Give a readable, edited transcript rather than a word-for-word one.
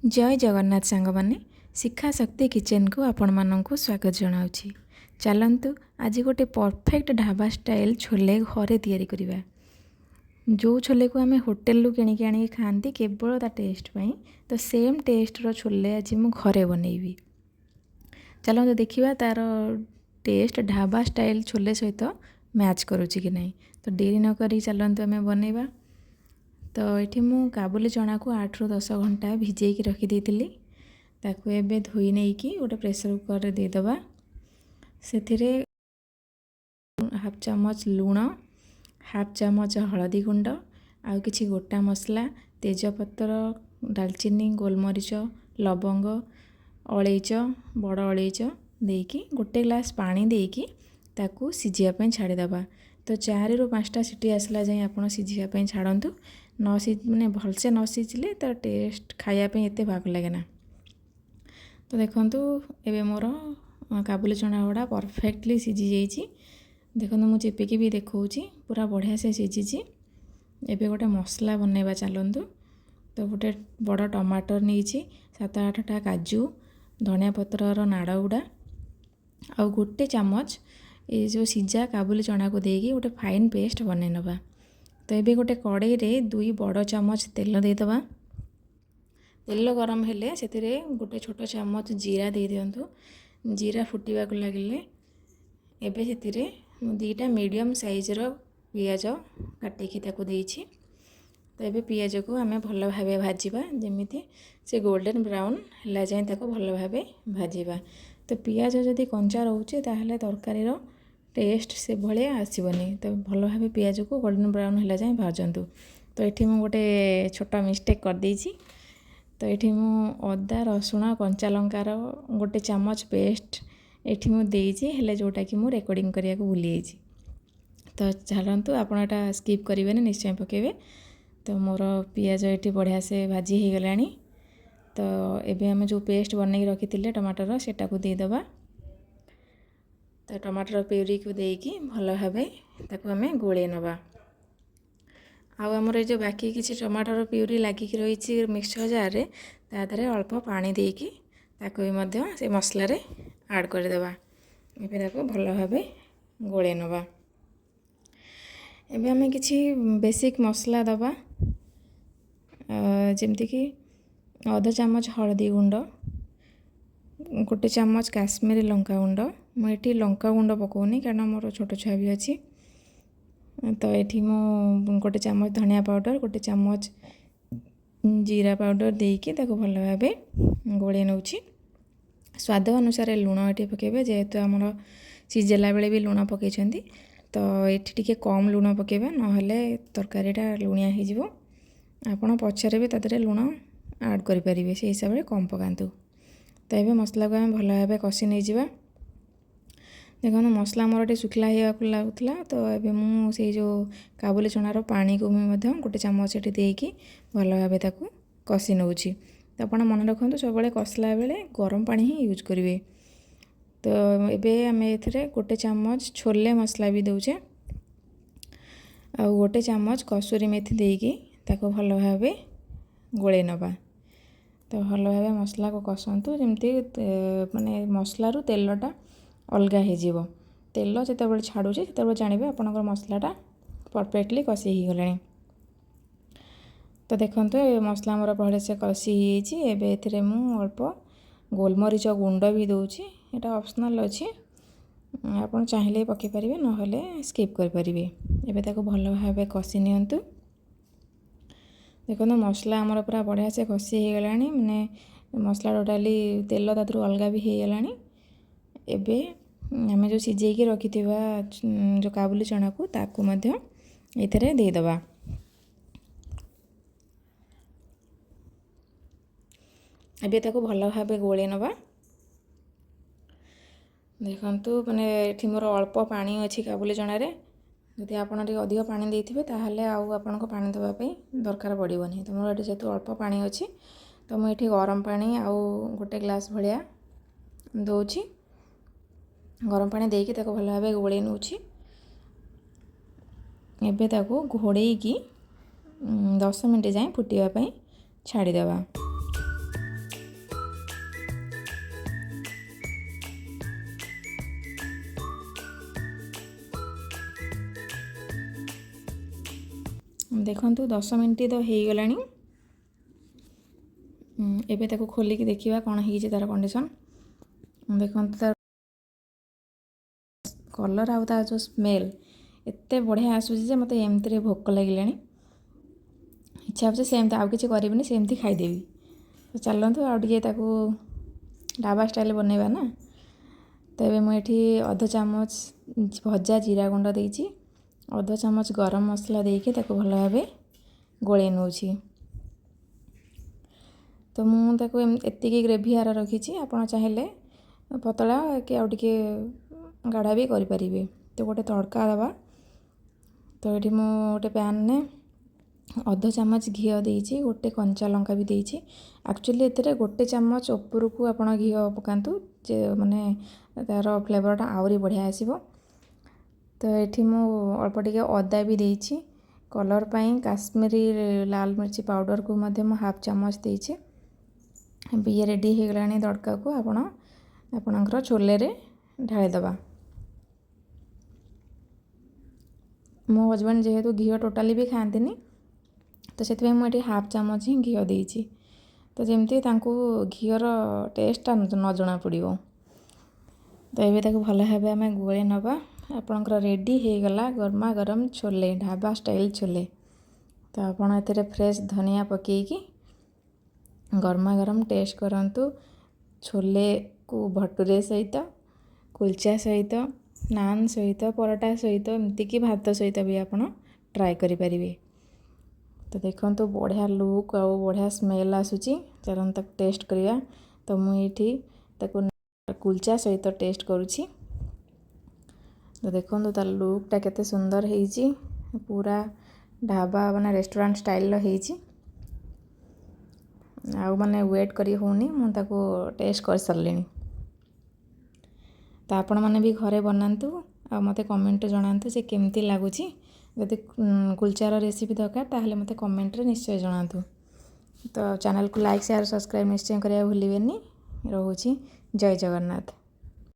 जय जगन्नाथ सांग माने शिक्षा शक्ति किचन को आपण मानक स्वागत जनाऊँगी। चलतु आज गोटे परफेक्ट ढाबा स्टाइल छोले घरे तैयारी करिबा। जो छोले को आम होटेल किणिकी आनी खाती केवल ता टेस्ट पाई, तो सेम टेस्ट रो छोले आज मु घरे बनैबी। चलतु देखिबा तार टेस्ट ढाबा स्टाइल छोले सहित मैच करुच्ची कि नहीं। तो डेरी न करी चलतु आम बनैबा। तो ये मु काबुली चना को 8 ରୁ 10 घंटा भिजेकी रखीदी। ताकू एबे धोई नहीं कि गोटे प्रेसर कुकर देदेबा। से हाफ चामच लूण, हाफ चामच हलदी गुंड, आउ किछि गोटा मसला तेजपत्र, दालचीनी, गोलमरीच, लवंग, अलैच, बड़ अलैच देकी गोटे ग्लास पानी देकी ताकू सिझिया छाड़ीदेवा। तो 4 ରୁ 5टा सीटी आसला जाए आप सिझापी छाड़तु। न मैंने भलसे न सिझिले तो टेस्ट खायापी एत भाग लगे ना। तो देखंतु एबे मोर काबुली चना गुड़ा परफेक्टली सिझी जाइए। देखो मुझे चिपिकी भी देखौची पूरा बढ़िया से सिझी। एबे गोटे मसला बनैबा चलतु। तो गोटे बड़ टमाटर नहीं 7-8टा काजू, धनिया पत्रर नाड़ गुड़ा आउ गोटे चामच ये जो सिझा काबुली चना को देकी गोटे फाइन पेस्ट बनै नबा। तो ये गोटे कड़ाई रे 2 बड़ चामच तेल देदेबा। तेल गरम हेले से गोटे छोट चामच जीरा दे दिंतु। जीरा फुटवा लगे एबे से 2टा मीडियम साइजर पियाज काटिकी देछि। तो ये पियाज को आम भल भाव भाजवा जमीती से गोल्डन ब्राउन है जाए भल भाव भाजवा। तो पियाज जदि कंचा रोचे ताहले तरकारी टेस्ट से भाया आसबनी। तो भल भाव पियाज को गोल्डन ब्राउन है जाए भाजतु। तो ये मुझे गोटे छोटा मिस्टेक कर देछि। तो ये अदा रसुण कंचा लंकार गोटे चामच पेस्ट ये मुझे जोटा कि मुझे रेकर्डिंग करने को भूली जाइए। तो चलतु आप स्किप करेंगे निश्चय पकेबे। तो मोर पियाज ये बढ़िया से भाजी हो गला। तो एबे आम जो पेस्ट बनई रखी टमाटर सेटा को देदेबा। तो टमाटर प्यूरी को देकी भल भाव ताको आम गोले नवा। आमर ये जो बाकी किसी टमाटर प्यूरी लगिक रही मिक्सचर जार रे तादरे अल्प पानी देकी ताको भी से मसला रे ऐड करदेबा। एबे ताको भल भाव गोले नवा। एबे आम किछि बेसिक मसला दबा जमती कि आधा चामच हलदी गुंड, गोटे चामच काश्मीरी लंका गुंड। मुझे लंका गुंड पकाउनी कारण मोर छोट छुआ भी अच्छी। तो ये मु गोटे चामच धनिया पाउडर, गोटे चामच जीरा पाउडर देकी ताको भल भाव गोले नौछि। स्वाद अनुसार लुण ये पकेबे जेहेतु आमर सिझेला बेले भी लुण पकई। तो ये टिके कम लुण पकेबा नहेले तरकारीटा लुणिया हो। आपड़ पछरे भी तादरे लुण ऐड करेंगे से हिसाब से कम पकातु। तो ये मसला को आम भल भाव कषि नहीं जावा। देखो मसला मोर टे शुखला लगुला। तो ये मुझे जो काबुली चनार पानी को गोटे चामच ये देकी भल भाव ताकू कषि नौछि। तो आप मन रखु सब कसला बेले गरम पानी ही यूज करेंगे। तो ये आम ए गोटे चामच छोले मसला भी दौचे आ गोटे चामच कसूरी मेथी देकी ताको भल भाव गोले नवा। तो भल भाव मसला को कसंतु जमती माने मसलारू तेलटा अलगा हो। तेल जिते छाड़ुचे से जानवे आपंकर मसलाटा परफेक्टली कषि हो गला। तो देखो ये मसला मोर भले से कषि हो। मु अल्प गोलमरीच गुंड भी दूची। यहाँ ऑप्शनल अच्छी आप चाहिए पकई पारे ना स्किप करेंगे। एबे भल भाव कषि नियंतु। देखो मसला आमर पूरा बढ़िया से कषि हो गला। माने मसला टोटाली तेल तादू अलग भी हो गला। एबे आम जो सिझेकी रखि जो काबुली चना को ताकू ये देदेबा। एबे ताकू भल भाव गोले नवा। देखंतु माने एठी मोर अल्प पानी अच्छी काबुली चना रे। यदि आप अधिक पानी देते ताहले आपन को पानी देवाई दरकार पड़ोनी। तो मोर ये जेहतु अल्प पानी अच्छी तो मुझे गरम पानी आउ गोटे ग्लास भाया दौची। गरम पानी देकी ताको भल भाव गोले नौछि। एबे ताको घोड़ेकी 10 मिनट जाए फुटापी छाड़ीदेवा। ଦେଖନ୍ତୁ 10 ମିନିଟ୍ ତ ହେଇଗଲାଣି। ଏବେ ତାକୁ ଖୋଲିକି ଦେଖିବା କ'ଣ ହେଇଛି ତା'ର କଣ୍ଡିସନ୍। ଦେଖନ୍ତୁ ତା'ର କଲର୍ ଆଉ ତା ଯେଉଁ ସ୍ମେଲ୍ ଏତେ ବଢ଼ିଆ ଆସୁଛି ଯେ ମୋତେ ଏମିତିରେ ଭୋକ ଲାଗିଲାଣି। ଇଚ୍ଛା ହେଉଛି ସେମିତି ଆଉ କିଛି କରିବିନି, ସେମିତି ଖାଇଦେବି। ତ ଚାଲନ୍ତୁ ଆଉ ଟିକେ ତାକୁ ଢାବା ଷ୍ଟାଇଲ୍ ବନେଇବା ନା। ତ ଏବେ ମୁଁ ଏଠି ଅଧ ଚାମଚ ଭଜା ଜିରା ଗୁଣ୍ଡ ଦେଇଛି, ଅଧ ଚାମଚ ଗରମ ମସଲା ଦେଇକି ତାକୁ ଭଲ ଭାବେ ଗୋଳେଇ ନେଉଛି। ତ ମୁଁ ତାକୁ ଏତିକି ଗ୍ରେଭି ଆର ରଖିଛି, ଆପଣ ଚାହିଁଲେ ପତଳା କି ଆଉ ଟିକେ ଗାଢ଼ା ବି କରିପାରିବେ। ତ ଗୋଟେ ତଡ଼କା ଦେବା। ତ ଏଠି ମୁଁ ଗୋଟେ ପ୍ୟାନ୍ରେ ଅଧ ଚାମଚ ଘିଅ ଦେଇଛି, ଗୋଟେ କଞ୍ଚା ଲଙ୍କା ବି ଦେଇଛି। ଆକ୍ଚୁଆଲି ଏଥିରେ ଗୋଟେ ଚାମଚ ଉପରକୁ ଆପଣ ଘିଅ ପକାନ୍ତୁ, ଯେ ମାନେ ତା'ର ଫ୍ଲେଭର୍ଟା ଆହୁରି ବଢ଼ିଆ ଆସିବ। ତ ଏଠି ମୁଁ ଅଳ୍ପ ଟିକେ ଅଦା ବି ଦେଇଛି, କଲର୍ ପାଇଁ କାଶ୍ମୀରୀ ଲାଲ ମିର୍ଚି ପାଉଡ଼ରକୁ ମଧ୍ୟ ମୁଁ ହାଫ୍ ଚାମଚ ଦେଇଛି। ଇଏ ରେଡ଼ି ହୋଇଗଲାଣି ତଡ଼କାକୁ ଆପଣ ଆପଣଙ୍କର ଛୋଲେରେ ଢାଳିଦେବା। ମୋ ହଜବେଣ୍ଡ ଯେହେତୁ ଘିଅ ଟୋଟାଲି ବି ଖାଆନ୍ତିନି, ତ ସେଥିପାଇଁ ମୁଁ ଏଠି ହାଫ୍ ଚାମଚ ହିଁ ଘିଅ ଦେଇଛି। ତ ଯେମିତି ତାଙ୍କୁ ଘିଅର ଟେଷ୍ଟଟା ନ ଜଣାପଡ଼ିବ। ତ ଏବେ ତାକୁ ଭଲ ଭାବେ ଆମେ ଗୋଳେଇ ନେବା। ଆପଣଙ୍କର ରେଡ଼ି ହୋଇଗଲା ଗରମା ଗରମ ଛୋଲେ, ଢାବା ଷ୍ଟାଇଲ୍ ଛୋଲେ। ତ ଆପଣ ଏଥିରେ ଫ୍ରେଶ୍ ଧନିଆ ପକାଇକି ଗରମା ଗରମ ଟେଷ୍ଟ କରନ୍ତୁ। ଛୋଲେକୁ ଭଟୁରେ ସହିତ, କୁଲଚା ସହିତ, ନାନ୍ ସହିତ, ପରଟା ସହିତ, ଏମିତିକି ଭାତ ସହିତ ବି ଆପଣ ଟ୍ରାଏ କରିପାରିବେ। ତ ଦେଖନ୍ତୁ ବଢ଼ିଆ ଲୁକ୍ ଆଉ ବଢ଼ିଆ ସ୍ମେଲ୍ ଆସୁଛି। ଚାଲନ୍ତୁ ତାକୁ ଟେଷ୍ଟ କରିବା। ତ ମୁଁ ଏଇଠି ତାକୁ କୁଲଚା ସହିତ ଟେଷ୍ଟ କରୁଛି। ତ ଦେଖନ୍ତୁ ତା ଲୁକ୍ଟା କେତେ ସୁନ୍ଦର ହେଇଛି, ପୁରା ଢାବା ମାନେ ରେଷ୍ଟୁରାଣ୍ଟ ଷ୍ଟାଇଲ୍ର ହେଇଛି। ଆଉ ମାନେ ୱେଟ୍ କରି ହେଉନି, ମୁଁ ତାକୁ ଟେଷ୍ଟ କରିସାରିଲିଣି। ତ ଆପଣମାନେ ବି ଘରେ ବନାନ୍ତୁ ଆଉ ମୋତେ କମେଣ୍ଟରେ ଜଣାନ୍ତୁ ଯେ କେମିତି ଲାଗୁଛି। ଯଦି କୁଲଚାର ରେସିପି ଦରକାର ତାହେଲେ ମୋତେ କମେଣ୍ଟରେ ନିଶ୍ଚୟ ଜଣାନ୍ତୁ। ତ ଚ୍ୟାନେଲକୁ ଲାଇକ୍, ସେୟାର, ସବସ୍କ୍ରାଇବ୍ ନିଶ୍ଚୟ କରିବାକୁ ଭୁଲିବେନି। ରହୁଛି, ଜୟ ଜଗନ୍ନାଥ।